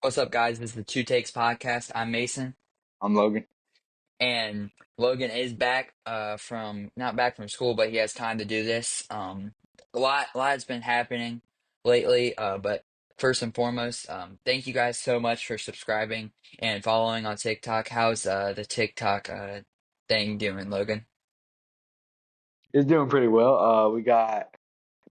What's up, guys? This is the Two Takes podcast. I'm Mason, I'm Logan. and Logan is back from not back from school, but he has time to do this. A lot has been happening lately, but first and foremost, thank you guys so much for subscribing and following on TikTok. How's the TikTok thing doing, Logan? It's doing pretty well. We got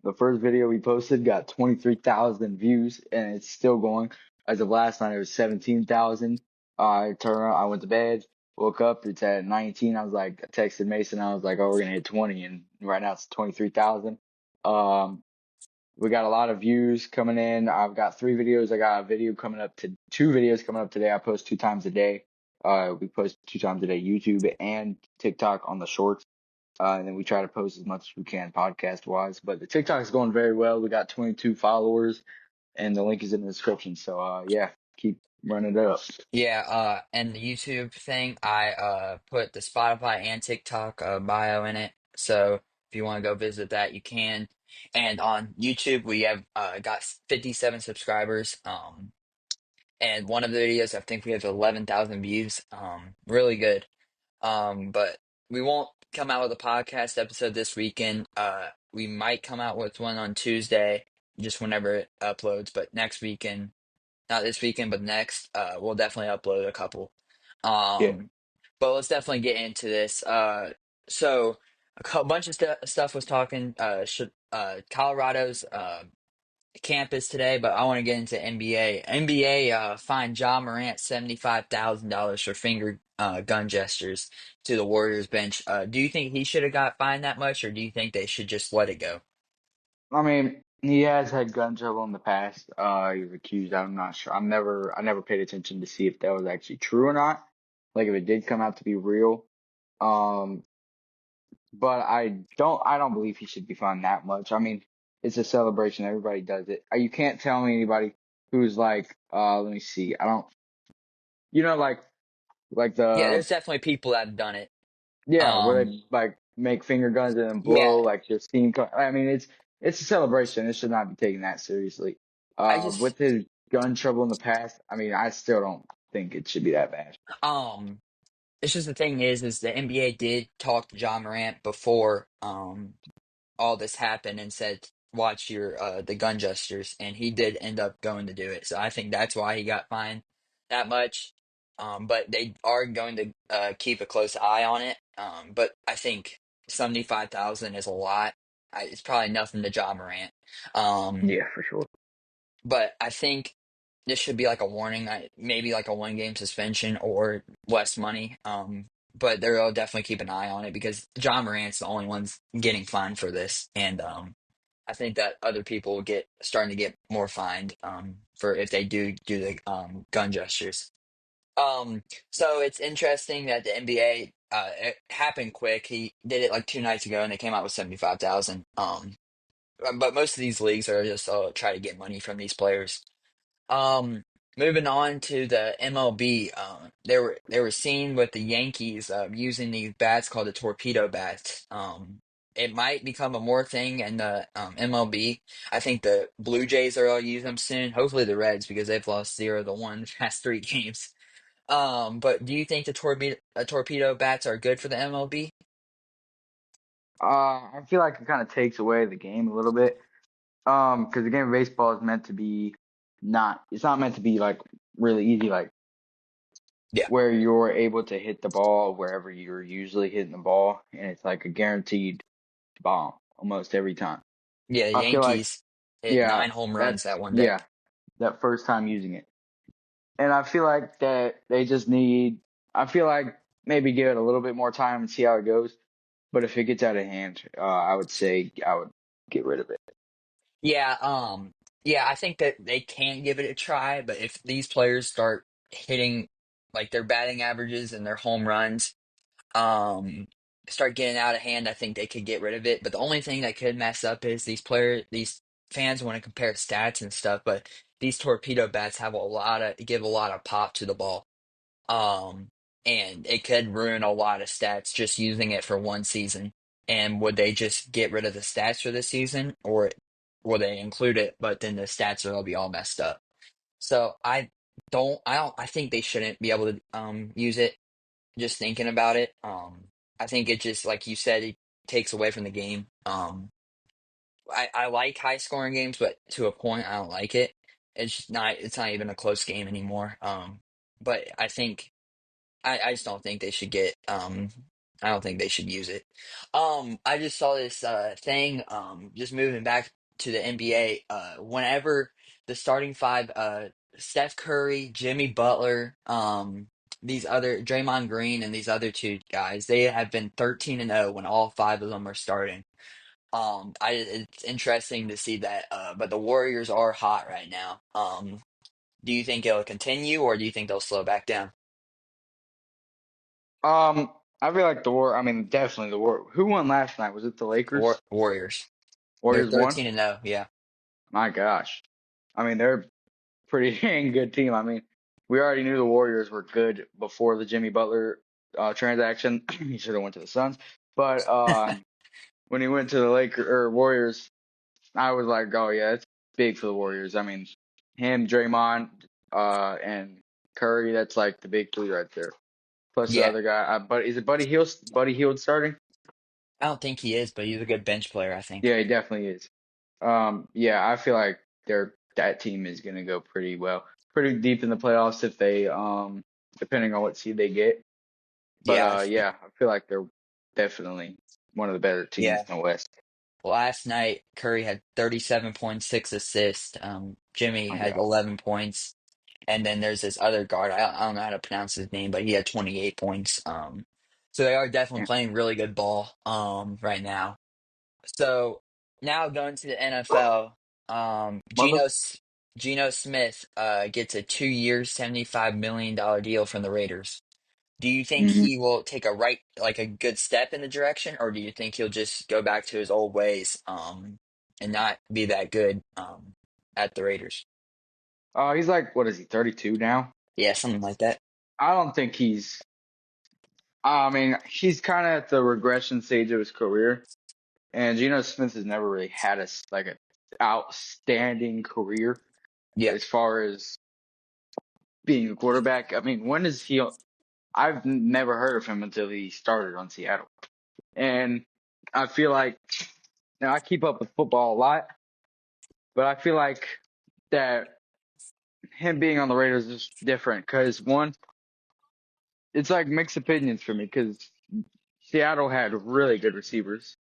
the first video we posted got 23,000 views, and it's still going. As of last night, it was 17,000. I turned around, I went to bed, woke up, it's at 19. I was like, I texted Mason, I was like, oh, we're gonna hit 20, and right now it's 23,000. Um, we got a lot of views coming in. I've got three videos. I got a video coming up to two videos coming up today. I post two times a day. We post two times a day, YouTube and TikTok on the shorts. And then we try to post as much as we can podcast wise. But the TikTok is going very well. We got 22 followers, and the link is in the description. So yeah, keep running it up. Yeah, and the YouTube thing, I put the Spotify and TikTok bio in it. So if you want to go visit that, you can. And on YouTube, we have got 57 subscribers. And one of the videos, I think we have 11,000 views. Really good. But we won't come out with a podcast episode this weekend. We might come out with one on Tuesday, just whenever it uploads. But next weekend, not this weekend, but next, we'll definitely upload a couple. Yeah. Um, but let's definitely get into this. So bunch of stuff was talking. Colorado's campus today, but I want to get into NBA. NBA fined John Morant $75,000 for finger gun gestures to the Warriors bench. Do you think he should have got fined that much, or do you think they should just let it go? I mean, he has had gun trouble in the past. He's accused. I'm not sure. I never paid attention to see if that was actually true or not. Like if it did come out to be real. Um, but I don't believe he should be fined that much. I mean, it's a celebration. Everybody does it. You can't tell me anybody who's like, let me see. I don't, you know, like Yeah, the, there's definitely people that have done it. yeah, where they Um, like make finger guns and then yeah, blow like your steam. I mean, it's a celebration. It should not be taken that seriously. I just With his gun trouble in the past, I mean, I still don't think it should be that bad. um, it's just the thing is the NBA did talk to John Morant before all this happened and said, "Watch your the gun gestures," and he did end up going to do it. So I think that's why he got fined that much. But they are going to keep a close eye on it. But I think 75,000 is a lot. It's probably nothing to John Morant. Um, Yeah, for sure. but I think this should be like a warning, maybe like a 1 game suspension or less money. But they'll definitely keep an eye on it because John Morant's the only one's getting fined for this, and I think that other people will get starting to get more fined for if they do the gun gestures. Um, so it's interesting that the NBA it happened quick. He did it like 2 nights ago, and they came out with 75,000. But most of these leagues are just try to get money from these players. Um, Moving on to the MLB, they were seen with the Yankees using these bats called the torpedo bats. It might become a more thing in the MLB. I think the Blue Jays are all use them soon. Hopefully the Reds because they've lost 0-1 the past 3 games. But do you think the torpedo bats are good for the MLB? I feel like it kind of takes away the game a little bit. Because the game of baseball is meant to be it's not meant to be like really easy, like Yeah, where you're able to hit the ball wherever you're usually hitting the ball, and it's like a guaranteed bomb almost every time. yeah. The I feel like, Yankees hit yeah, 9 home runs that, that one day. yeah, that first time using it. And I feel like that they just need, I feel like maybe give it a little bit more time and see how it goes. But if it gets out of hand, I would say I would get rid of it. Yeah, yeah, I think that they can give it a try, but if these players start hitting like their batting averages and their home runs, um, start getting out of hand, I think they could get rid of it. But the only thing that could mess up is these fans want to compare stats and stuff, but these torpedo bats have a lot of give a lot of pop to the ball. Um, and it could ruin a lot of stats just using it for 1 season. And would they just get rid of the stats for this season, or will they include it, but then the stats will be all messed up? So I think they shouldn't be able to use it. Just thinking about it, I think it just like you said, it takes away from the game. I like high scoring games, but to a point, I don't like it. It's not even a close game anymore. But I just don't think they should get I don't think they should use it. I just saw this thing just moving back to the NBA, whenever the starting five, Steph Curry, Jimmy Butler, these other Draymond Green and these other two guys, they have been 13-0 when all five of them are starting. It's interesting to see that, but the Warriors are hot right now. Do you think it'll continue, or do you think they'll slow back down? I feel like the war. I mean, definitely the war. Who won last night? Was it the Lakers? Warriors. They're Warriors won. 13-0. Yeah. My gosh. I mean, they're a pretty dang good team. I mean, we already knew the Warriors were good before the Jimmy Butler transaction. He should have went to the Suns, but when he went to the Lakers or Warriors, I was like, oh yeah, it's big for the Warriors. I mean, him, Draymond, and Curry. That's like the big three right there. Plus the Yeah. other guy. But is it Buddy Hield? Buddy Hield starting? I don't think he is, but he's a good bench player, I think. Yeah, he definitely is. Yeah, I feel like that team is gonna go pretty well, pretty deep in the playoffs if they depending on what seed they get. But Yeah. yeah, I feel like they're definitely one of the better teams Yeah. in the West. Last night, Curry had 37.6 assists. Jimmy My had God. 11 points. And then there's this other guard. I don't know how to pronounce his name, but he had 28 points. So they are definitely Yeah. playing really good ball right now. So now going to the NFL, Mother. Geno Smith gets a 2 year, $75 million deal from the Raiders. Do you think Hmm. he will take like a good step in the direction, or do you think he'll just go back to his old ways, and not be that good, at the Raiders? He's like, what is he, 32 now? Yeah, something like that. I don't think he's. I mean, he's kind of at the regression stage of his career, and Geno Smith has never really had like a outstanding career Yeah, as far as being a quarterback. I mean, when is he? I've never heard of him until he started on Seattle. And I feel like now I keep up with football a lot, but I feel like that him being on the Raiders is different because one, it's like mixed opinions for me because Seattle had really good receivers,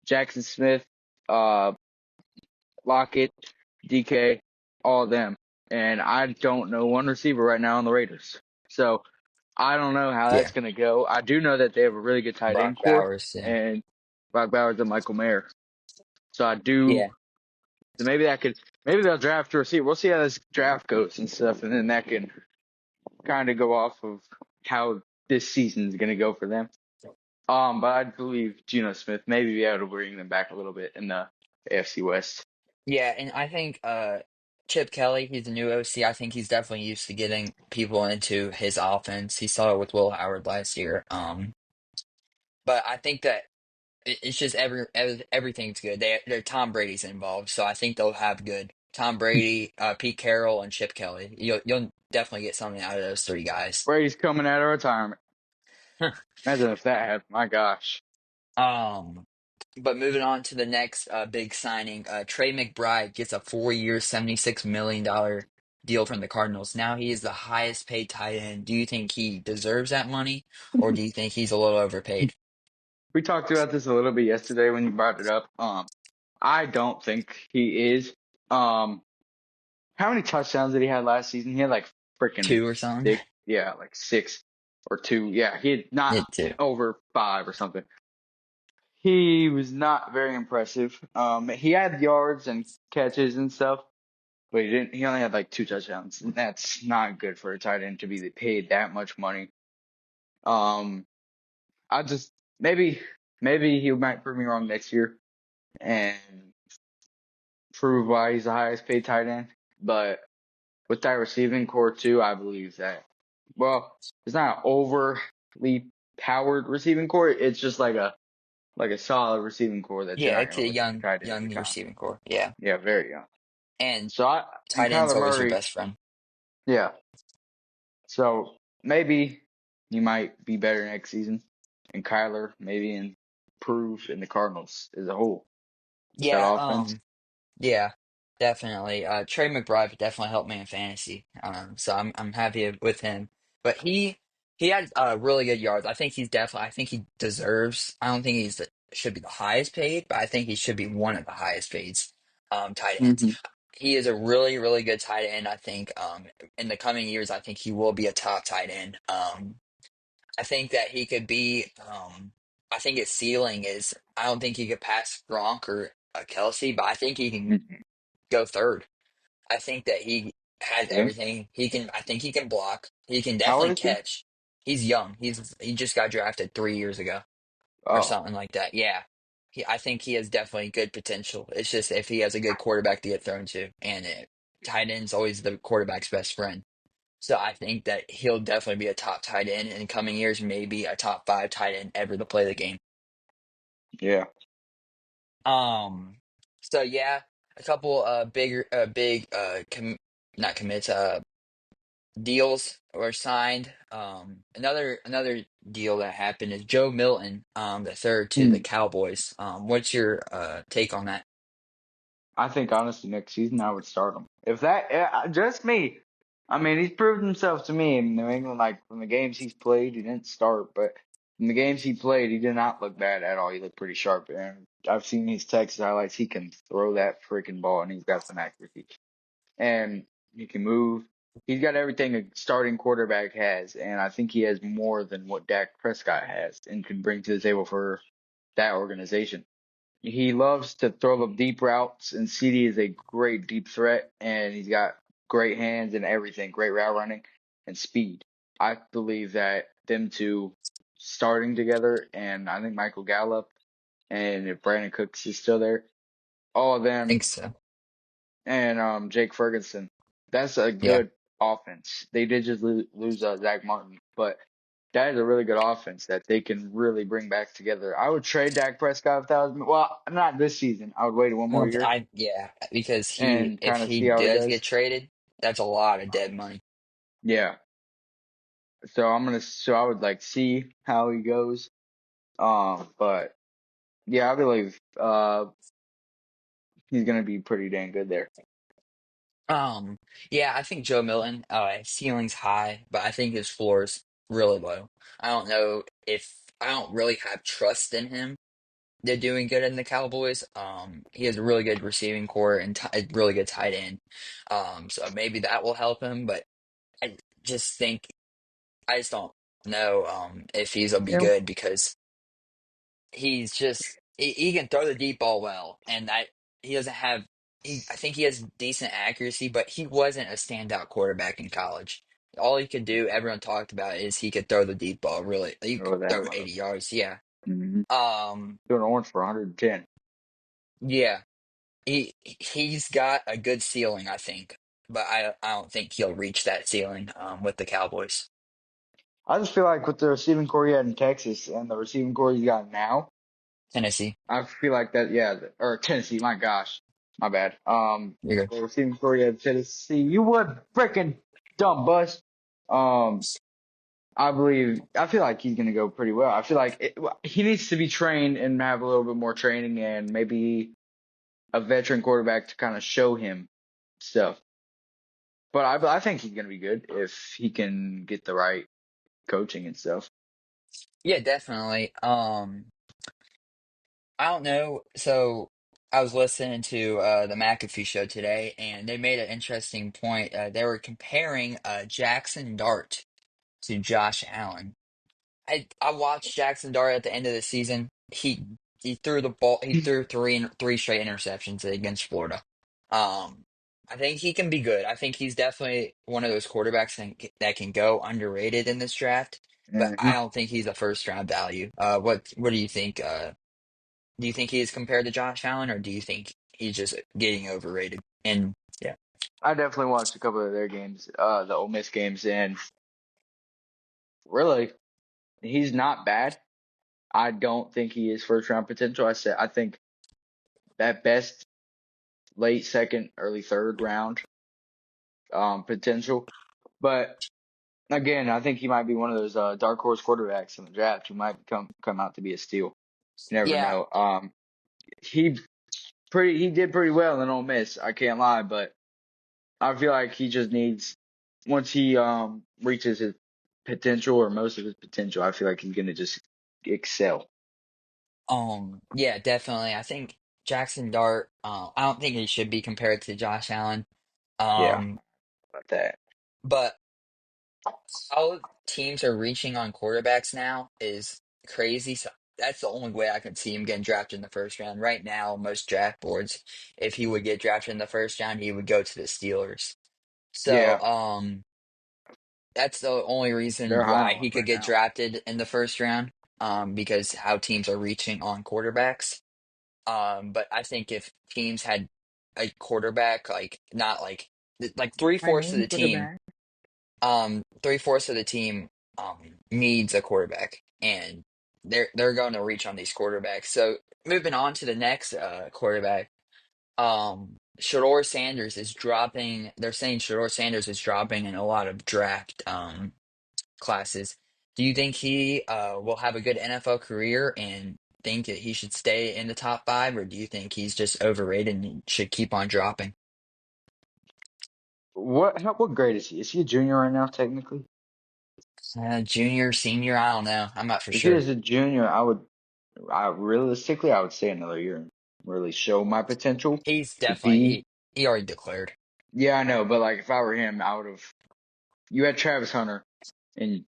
Jackson Smith, uh, Lockett, DK, all of them, and I don't know one receiver right now on the Raiders. So I don't know how that's yeah. going to go. I do know that they have a really good tight Brock end core Bowers, yeah, and Brock Bowers and Michael Mayer. So I do. yeah, So maybe that could. Maybe they'll draft a receiver. We'll see how this draft goes and stuff, and then that can kind of go off of how this season is going to go for them. But I believe Geno Smith maybe be able to bring them back a little bit in the AFC West. yeah. And I think Chip Kelly, he's a new OC. I think he's definitely used to getting people into his offense. He saw it with Will Howard last year. But I think that it's just everything's good. They're Tom Brady's involved, so I think they'll have good Tom Brady, Pete Carroll, and Chip Kelly. You'll definitely get something out of those three guys. Brady's coming out of retirement. Imagine if that happened. My gosh. Um, but moving on to the next big signing, Trey McBride gets a 4 year, $76 million deal from the Cardinals. Now he is the highest paid tight end. Do you think he deserves that money, or do you think he's a little overpaid? We talked about this a little bit yesterday when you brought it up. I don't think he is. Um, how many touchdowns did he have last season? He had like freaking Two or something? six. Yeah, like six or two. Yeah, he had not It too. over five or something. He was not very impressive. He had yards and catches and stuff, but he didn't. He only had like two touchdowns, and that's not good for a tight end to be paid that much money. Um, I just maybe maybe he might prove me wrong next year and prove why he's the highest paid tight end. But with that receiving core too, I believe that. Well, it's not an overly powered receiving core. It's just like a solid receiving core that you're Yeah, not it's going to a look at the tight end young every time. receiving core. Yeah, Yeah, very young. and So I and tight end's Kyler always your Murray, best friend. Yeah. So maybe he might be better next season, and Kyler maybe improve in the Cardinals as a whole. That Yeah, offense. yeah, definitely. Trey McBride definitely helped me in fantasy. So I'm happy with him. But he had really good yards. I think he deserves. I don't think should be the highest paid, but I think he should be one of the highest paid tight ends. Hmm. He is a really, really good tight end. I think in the coming years, I think he will be a top tight end. I think that he could be. I think his ceiling is. I don't think he could pass Gronk or Kelsey, but I think he can go third. I think that he has You think? everything. He can. I think he can block. He can How old definitely is he? catch. He's young. He just got drafted 3 years ago or Oh, something like that. Yeah. I think he has definitely good potential. It's just if he has a good quarterback to get thrown to, and tight end's always the quarterback's best friend. So I think that he'll definitely be a top tight end in coming years, maybe a top five tight end ever to play the game. yeah. Um, so yeah, a couple big not commits deals were signed. Another deal that happened is Joe Milton, the third to the Hmm. Cowboys. What's your take on that? I think honestly next season I would start him. If that just me. I mean, he's proved himself to me in New England. Like from the games he's played, he didn't start, but in the games he played, he did not look bad at all. He looked pretty sharp. And I've seen his Texas highlights. He can throw that freaking ball, and he's got some accuracy. And he can move. He's got everything a starting quarterback has, and I think he has more than what Dak Prescott has and can bring to the table for that organization. He loves to throw the deep routes, and CD is a great deep threat, and he's got great hands and everything, great route running and speed. I believe that them two starting together, and I think Michael Gallup, and if Brandon Cooks is still there, all of I think them, so. and Jake Ferguson, that's a Yeah. good offense. They did just lose Zach Martin, but that is a really good offense that they can really bring back together. I would trade Dak Prescott if that was well, not this season. I would wait one more year Yeah, because and if kind of he see how he does does. get traded, that's a lot of dead money. Yeah. So I would like see how he goes. But yeah, I believe he's gonna be pretty dang good there. Um, yeah, I think Joe Milton, his ceiling's high, but I think his floor is really low. I don't know if I don't really have trust in him. They're doing good in the Cowboys. He has a really good receiving core and a really good tight end. So maybe that will help him, but I just think I just don't know if he'll be Yeah. good because he can throw the deep ball well, and that he doesn't have. I think he has decent accuracy, but he wasn't a standout quarterback in college. All he could do, everyone talked about, is he could throw the deep ball. Really, he could Oh, that throw mother. 80 yards. Yeah. Mm-hmm. Um. Doing orange for 110. Yeah. He's got a good ceiling, I think, but I don't think he'll reach that ceiling with the Cowboys. I just feel like with the receiving core he had in Texas and the receiving core he's got now, Tennessee, I feel like that. Yeah, or Tennessee. My gosh, my bad. you're good. The receiving core he had in Tennessee. You would freaking dumb bust. Um, I feel like he's gonna go pretty well. I feel like he needs to be trained and have a little bit more training and maybe a veteran quarterback to kind of show him stuff. But I think he's gonna be good if he can get the right coaching and stuff. Yeah, definitely. I don't know. So I was listening to the McAfee show today, and they made an interesting point. They were comparing Jackson Dart to Josh Allen. I watched Jackson Dart at the end of the season. He threw the ball. He threw three straight interceptions against Florida. Um, I think he can be good. I think he's definitely one of those quarterbacks that can go underrated in this draft. But I Mhm. don't think he's a first round value. What do you think? Do you think he is compared to Josh Allen, or do you think he's just getting overrated? And yeah, I definitely watched a couple of their games, the Ole Miss games, and really, he's not bad. I don't think he is first round potential. I think at best late second, early third round potential. But again, I think he might be one of those dark horse quarterbacks in the draft who might come out to be a steal. You never Yeah. know. He he did pretty well in Ole Miss. I can't lie, but I feel like he just needs once he reaches his potential or most of his potential, I feel like he's gonna just excel. Yeah, definitely. I think Jackson Dart, I don't think he should be compared to Josh Allen. Yeah, Um, about that. but how teams are reaching on quarterbacks now is crazy. So that's the only way I could see him getting drafted in the first round. Right now, most draft boards, if he would get drafted in the first round, he would go to the Steelers. So, Yeah, that's the only reason they're high why on he him could right get now. drafted in the first round, because how teams are reaching on quarterbacks. But I think if teams had a quarterback, like not like My three-fourths of name the team, quarterback. three-fourths of the team needs a quarterback, and they're going to reach on these quarterbacks. So moving on to the next quarterback, Shador Sanders is dropping. They're saying Shador Sanders is dropping in a lot of draft classes. Do you think he will have a good NFL career and think that he should stay in the top five, or do you think he's just overrated and should keep on dropping? What grade is he? Is he a junior right now, technically? Junior, senior, I don't know. I'm not for If he sure. is a junior, I realistically, I would stay another year and really show my potential He's to definitely be. he already declared. Yeah, I know, but like if I were him, I would have. You had Travis Hunter, and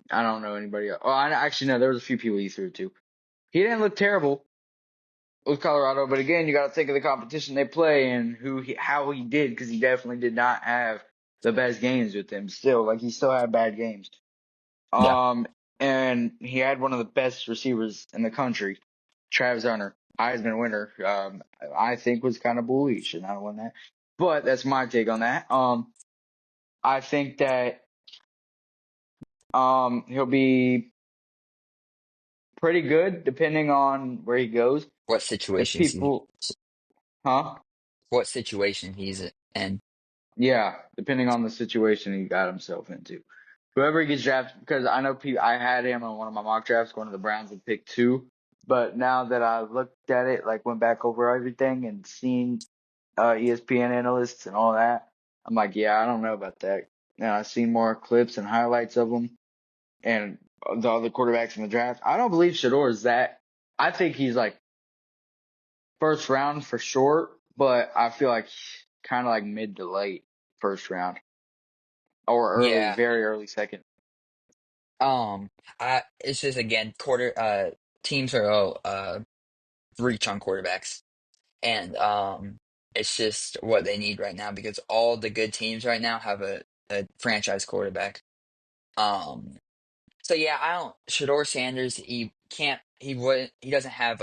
I don't know anybody else. Oh, I actually know there was a few people he threw to. He didn't look terrible with Colorado, but again, you got to think of the competition they play and how he did because he definitely did not have the best games with them. Still, like he still had bad games. Yeah. Um, and he had one of the best receivers in the country, Travis Hunter, Heisman winner. I think was kind of bullish, and I not have won that. But that's my take on that. I think that he'll be pretty good depending on where he goes. What If situations he people, huh? what situation he's in. Yeah, depending on the situation he got himself into. Whoever he gets drafted, because I know I had him on one of my mock drafts going to the Browns with pick two. But now that I looked at it, like went back over everything and seen ESPN analysts and all that, I'm like, yeah, I don't know about that. And I've seen more clips and highlights of him and the other quarterbacks in the draft. I don't believe Shador is that. I think he's like first round for sure, but I feel like kind of like mid to late first round or early, Yeah. very early second. Um, I it's just again teams are reach on quarterbacks. And it's just what they need right now because all the good teams right now have a franchise quarterback. Um, so yeah, I don't Shador Sanders, he doesn't have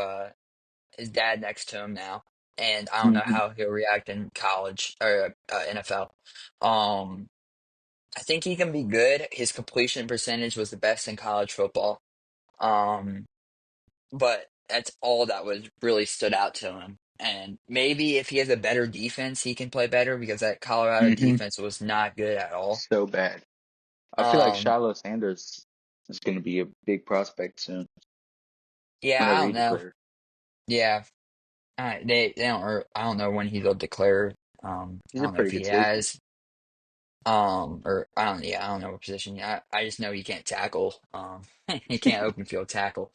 his dad next to him now. And I don't know Hmm. how he'll react in college or NFL. Um, I think he can be good. His completion percentage was the best in college football. Um, but that's all that was really stood out to him. And maybe if he has a better defense, he can play better because that Colorado Hmm. defense was not good at all. So bad. I feel like Um, Shiloh Sanders is going to be a big prospect soon yeah, I whenever he don't know. declares. Yeah, they don't. I don't know when he'll declare. He's I a don't know if pretty he good safety. has. Or I don't. Yeah, I don't know what position. I just know he can't tackle. He can't open field tackle.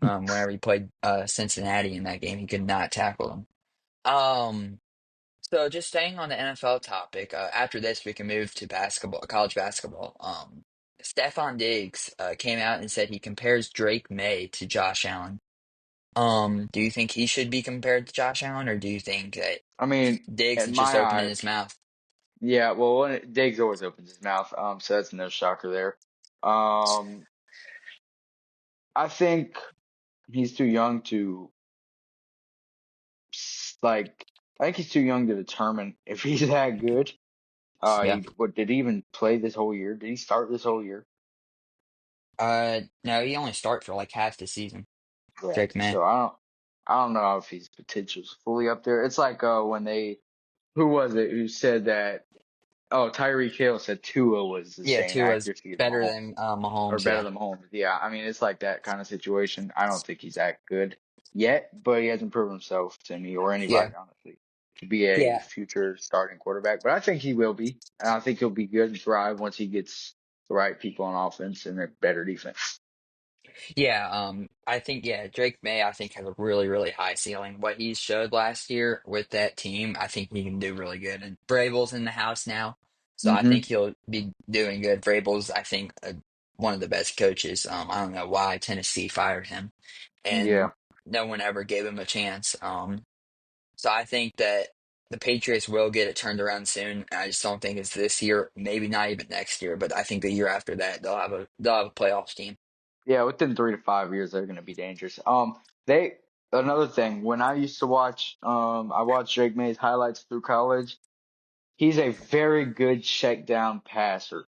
Whenever he played Cincinnati in that game, he could not tackle them. Um. So just staying on the NFL topic, after this we can move to basketball, college basketball. Stefan Diggs came out and said he compares Drake May to Josh Allen. Do you think he should be compared to Josh Allen, or do you think that I mean, Diggs in is just my opening eyes, his mouth? yeah. Well, Diggs always opens his mouth, so that's no shocker there. Um, I think he's too young to like. I think he's too young to determine if he's that good. Yeah. What did he even play this whole year? Did he start this whole year? No, he only start for like half the season. Yeah. Drake May. So I don't know if his potential's fully up there. It's like when who was it who said that Oh, Tyreek Hill said Tua was the Yeah, same Tua's accuracy as better Mahomes, than or Mahomes. better Yeah, than Mahomes. Yeah, I mean it's like that kind of situation. I don't think he's that good yet, but he hasn't proven himself to me or yeah, anybody honestly to be a yeah. future starting quarterback. But I think he will be, and I think he'll be good and thrive once he gets the right people on offense and a better defense. Yeah, I think Drake May I think has a really, really high ceiling. What he showed last year with that team, I think he can do really good. And Vrabel's in the house now, so I Hmm. think he'll be doing good. Vrabel's, I think, one of the best coaches. I don't know why Tennessee fired him, and Yeah. no one ever gave him a chance. So I think that the Patriots will get it turned around soon. I just don't think it's this year, maybe not even next year, but I think the year after that they'll have a playoffs team. Yeah, within 3 to 5 years, they're going to be dangerous. They another thing when I used to watch, I watched Drake May's highlights through college. He's a very good check down passer,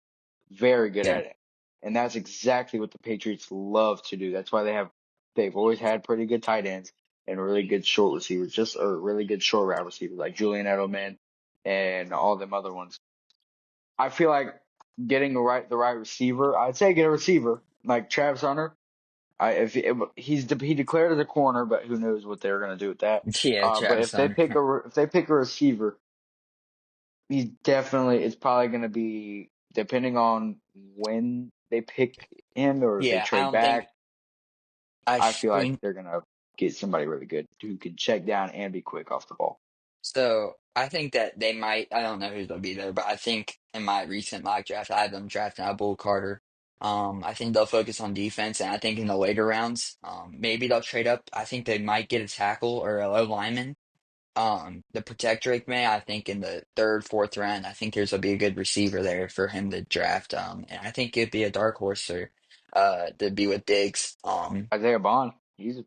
very good Yeah. at it, and that's exactly what the Patriots love to do. That's why they've always had pretty good tight ends and really good short receivers, just or really good short route receivers like Julian Edelman and all them other ones. I feel like getting the right receiver, I'd say get a receiver like Travis Hunter. He declared as a corner, but who knows what they're gonna do with that. Yeah, But Travis Hunter. if they pick a receiver, he's definitely it's probably gonna be depending on when they pick him or if they Yeah, I trade don't think back. I I feel like think they're gonna get somebody really good who can check down and be quick off the ball. so. I think that they might. I don't know who's gonna be there, but I think in my recent mock draft, I have them drafting out Bull Carter. I think they'll focus on defense, and I think in the later rounds, maybe they'll trade up. I think they might get a tackle or a low lineman. The protect Drake May, I think in the third, fourth round, I think there's will be a good receiver there for him to draft. And I think it'd be a dark horse or to be with Diggs. Isaiah Bond, he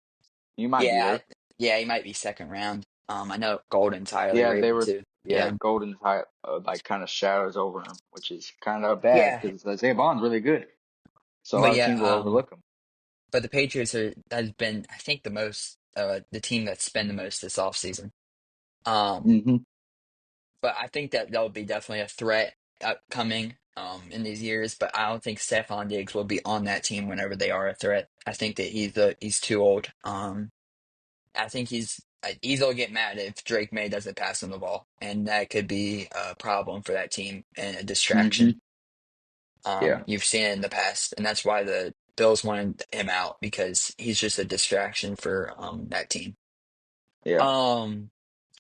might be Yeah, there. yeah, he might be second round. I know Golden's highly Yeah, they rated were. too. Yeah, Yeah, Golden's high, like kind of shadows over him, which is kind of bad yeah, because Isaiah Bond's really good. So a but lot of yeah, teams will overlook him. but the Patriots has been I think the team that's spent the most this offseason. Um, Hmm. but I think that will be definitely a threat upcoming in these years. But I don't think Stephon Diggs will be on that team whenever they are a threat. I think that he's too old. I think he's easily get mad if Drake May doesn't pass him the ball, and that could be a problem for that team and a Hmm. distraction. Yeah, You've seen it in the past, and that's why the Bills wanted him out because he's just a distraction for that team. yeah. Um,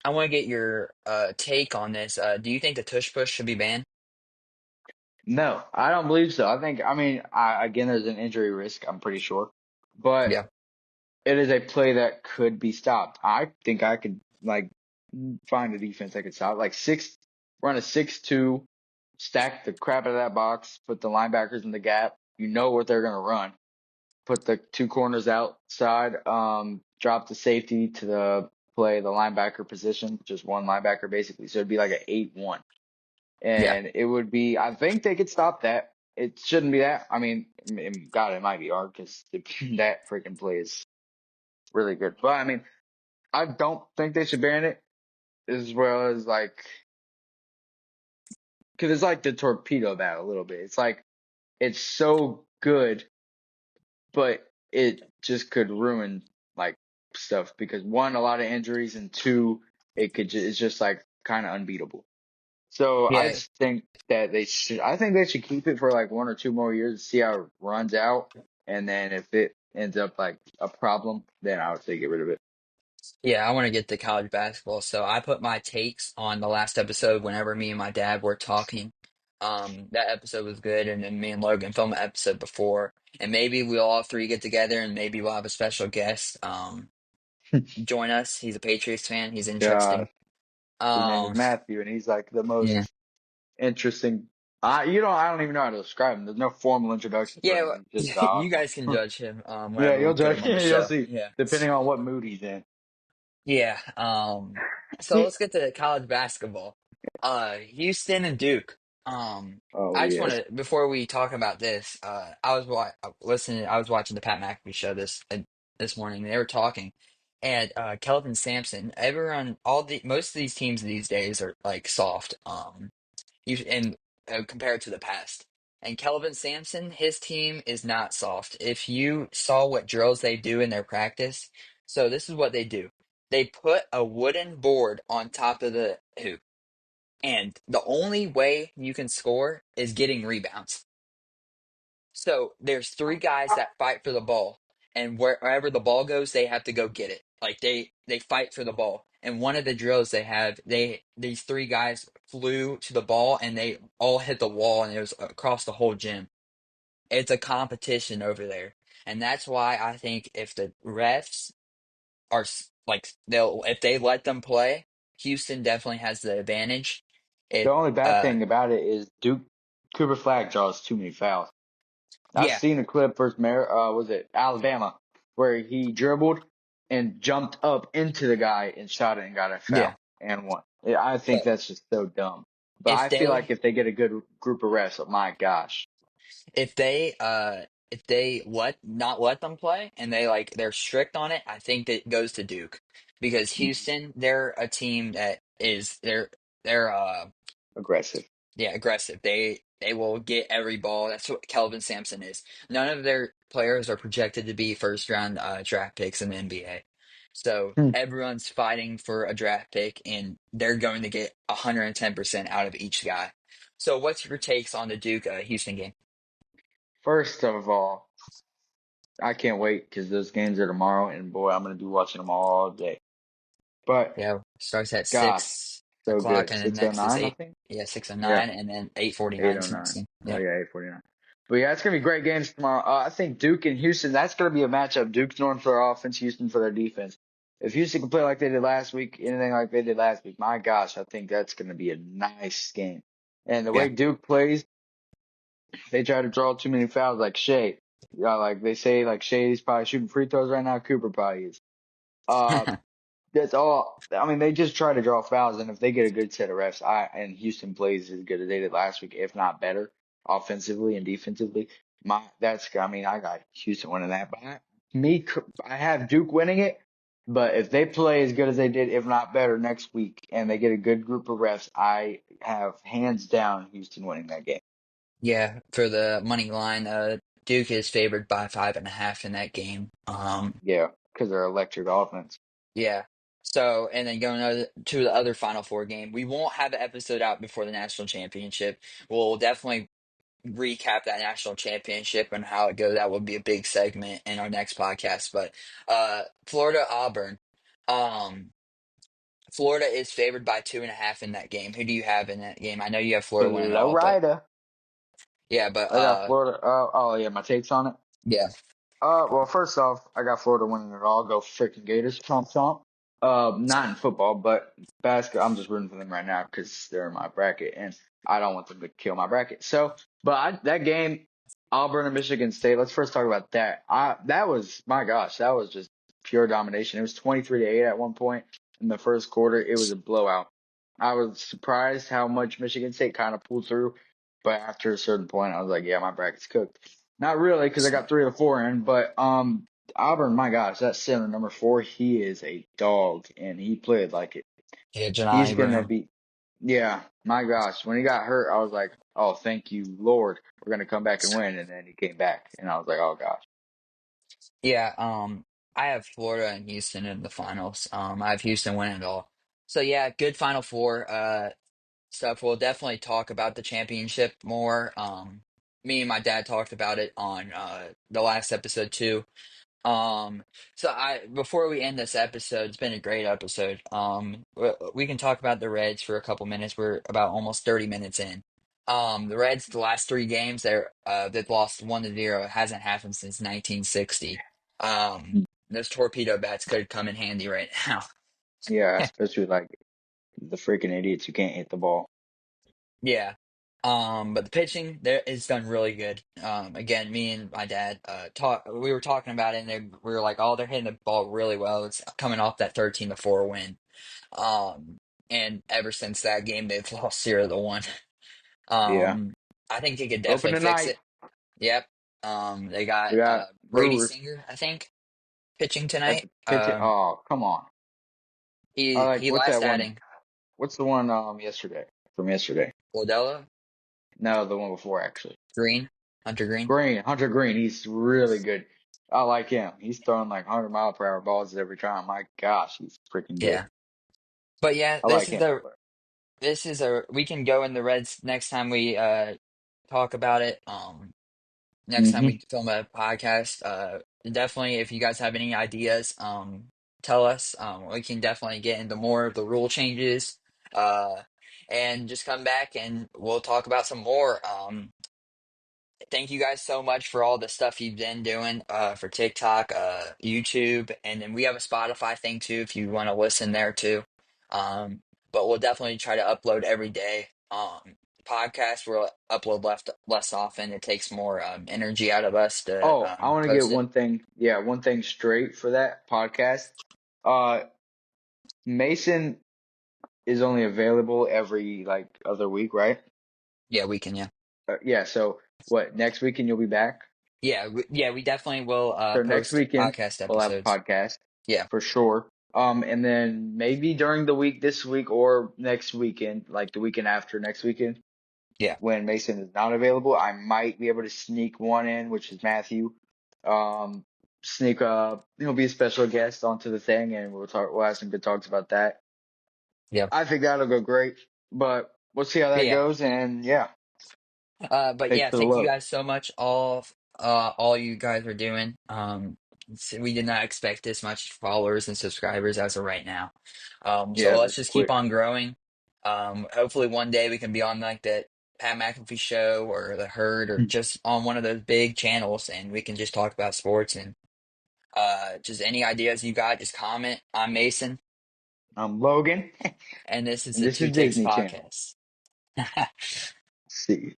I want to get your take on this. Do you think the tush push should be banned? No, I don't believe so. I mean, again, there's an injury risk, I'm pretty sure, but Yeah, it is a play that could be stopped. I think I could like find a defense that could stop, run a 6-2, stack the crap out of that box, put the linebackers in the gap. You know what they're gonna run. Put the two corners outside, drop the safety to the linebacker position, just one linebacker basically. So it'd be like an 8-1. yeah, And it would be, I think they could stop that. It shouldn't be that. I mean, God, it might be hard because that freaking play is really good. But I mean, I don't think they should ban it as well as like, because it's like the torpedo bat a little bit. It's like, it's so good, but it just could ruin like stuff because one, a lot of injuries, and two, it's just like kind of unbeatable. So I yeah, just think that I think they should keep it for like 1 or 2 more years to see how it runs out. And then if it ends up like a problem, then I would say get rid of it. yeah. I want to get to college basketball, so I put my takes on the last episode whenever me and my dad were talking. That episode was good, and then me and Logan filmed an episode before, and maybe we'll all three get together, and maybe we'll have a special guest join us. He's a Patriots fan. He's Gosh, interesting. his name is Um, Matthew, and he's like the yeah, most interesting. I don't even know how to describe him. There's no formal introduction for yeah. him. He's just You awesome. guys can judge him Yeah, whenever we you'll get judge. him on the You'll show. see, Yeah. depending on what mood he's in. Yeah. So let's get to college basketball. Houston and Duke. Oh I just want yes. to before we talk about this. I was listening. I was watching the Pat McAfee show this morning. They were talking, and Kelvin Sampson. Everyone, all the most of these teams these days are like soft. and compared to the past. And Kelvin Sampson, his team is not soft. If you saw what drills they do in their practice, so this is what they do. They put a wooden board on top of the hoop, and the only way you can score is getting rebounds. So there's three guys that fight for the ball, and wherever the ball goes, they have to go get it. Like they fight for the ball. And one of the drills they have, these three guys flew to the ball and they all hit the wall, and it was across the whole gym. It's a competition over there, and that's why I think if the refs are like they'll if they let them play, Houston definitely has the advantage. The If only bad thing about it is Duke Cooper Flag draws too many fouls. I've yeah, seen a clip versus was it Alabama, where he dribbled and jumped up into the guy and shot it and got a yeah. foul and won. Yeah, I think But that's just so dumb. But if I feel like they if they get a good group of refs, oh my gosh, if they if they not let them play and they're strict on it, I think that goes to Duke because Houston, they're a team that is they're aggressive. yeah, aggressive. They will get every ball. That's what Kelvin Sampson is. None of their players are projected to be first round draft picks in the NBA. So Hmm. everyone's fighting for a draft pick and they're going to get 110% out of each guy. So what's your takes on the Duke Houston game? First of all, I can't wait because those games are tomorrow, and boy, I'm gonna be watching them all day. But Yeah, starts at gosh, six so o'clock, good. and then Six oh next is nine, I eight. think. Yeah, six and Yeah. nine, and then 8:49 is the next 809. game. Oh Yeah, yeah, 849. But yeah, it's gonna be great games tomorrow. I think Duke and Houston. That's gonna be a matchup. Duke's known for their offense, Houston for their defense. If Houston can play like they did last week, anything like they did last week, my gosh, I think that's gonna be a nice game. And the yeah, way Duke plays, they try to draw too many fouls like Shea. Yeah, like they say, like Shea's probably shooting free throws right now. Cooper probably is. Uh, that's all. I mean, they just try to draw fouls, and if they get a good set of refs, and Houston plays as good as they did last week, if not better, offensively and defensively. I mean, I got Houston winning that, but I have Duke winning it. But if they play as good as they did, if not better, next week, and they get a good group of refs, I have hands down Houston winning that game. yeah. For the money line, Duke is favored by 5.5 in that game. Yeah, because they're electric offense. Yeah. So, and then going to the other Final Four game, we won't have an episode out before the national championship. We'll definitely recap that national championship and how it goes. That will be a big segment in our next podcast. But Florida Auburn. Um, Florida is favored by 2.5 in that game. Who do you have in that game? I know you have Florida winning it all, but Florida. yeah, but I got Florida. Oh yeah, my takes on it. yeah, Well, first off, I got Florida winning it all. Go freaking Gators, chomp chomp. Not in football, but basketball. I'm just rooting for them right now because they're in my bracket, and I don't want them to kill my bracket. So, that game, Auburn and Michigan State. Let's first talk about that. That was my gosh, that was just pure domination. It was 23-8 at one point in the first quarter. It was a blowout. I was surprised how much Michigan State kind of pulled through, but after a certain point, I was like, yeah, my bracket's cooked. Not really, because I got three of the four in, but Auburn, my gosh, that center number four, he is a dog, and he played like it. yeah, He's Janani gonna Brown. be, yeah, my gosh. When he got hurt, I was like, oh, thank you, Lord, we're gonna come back and win, and then he came back, and I was like, oh gosh, Yeah, I have Florida and Houston in the finals. I have Houston winning it all. So yeah, good Final Four stuff. We'll definitely talk about the championship more. Me and my dad talked about it on the last episode too. Um, so I before we end this episode, it's been a great episode. We can talk about the Reds for a couple minutes. We're about almost 30 minutes in. The Reds, the last three games, they've lost 1-0. It hasn't happened since 1960. Those torpedo bats could come in handy right now. yeah, especially like the freaking idiots who can't hit the ball. Yeah. But the pitching there is done really good. Again, me and my dad we were talking about it and we were like, oh, they're hitting the ball really well. It's coming off that 13-4 win. Um, and ever since that game, they've lost 0-1. Yeah, Um, I think they could open definitely fix tonight. it. Yep. They got We got Brady Brewers Singer, I think, pitching at tonight. the pitch. Oh, come on. I like He what's last that one? adding. What's the one yesterday from yesterday? Lodella, No, the one before actually. Green, Hunter Green. Green, Hunter Green, he's really good. I like him. He's throwing like 100-mile-per-hour balls every time. My gosh, he's freaking good. Yeah. But yeah, I like him. But this is a we can go in the Reds next time we talk about it. Next time hmm we film a podcast. Definitely if you guys have any ideas, tell us. We can definitely get into more of the rule changes. Uh and just come back and we'll talk about some more. Thank you guys so much for all the stuff you've been doing for TikTok, YouTube, and then we have a Spotify thing too if you want to listen there too. But we'll definitely try to upload every day. Podcast we'll upload less often. It takes more energy out of us to oh, I want to get post it. one thing. Yeah, one thing straight for that podcast. Uh, Mason is only available every like other week, right? Yeah, we can. Yeah, Yeah. So what? Next weekend you'll be back. yeah, we definitely will So next post weekend podcast we'll have a episodes. podcast Yeah, for sure. And then maybe during the week this week or next weekend, like the weekend after next weekend, yeah, when Mason is not available, I might be able to sneak one in, which is Matthew. Um, sneak he'll be a special guest onto the thing, and we'll have some good talks about that. yeah. I think that'll go great, but we'll see how But that yeah, goes. And yeah, but thanks yeah, for the thank you love. guys so much, all you guys are doing. We did not expect this much followers and subscribers as of right now. So Yeah, let's that's just keep quick. on growing. Hopefully one day we can be on like that Pat McAfee show or the Herd or just on one of those big channels and we can just talk about sports and just any ideas you got, just comment. I'm Mason, I'm Logan, and this is and the this Two is Takes Disney Channel. podcast. See you.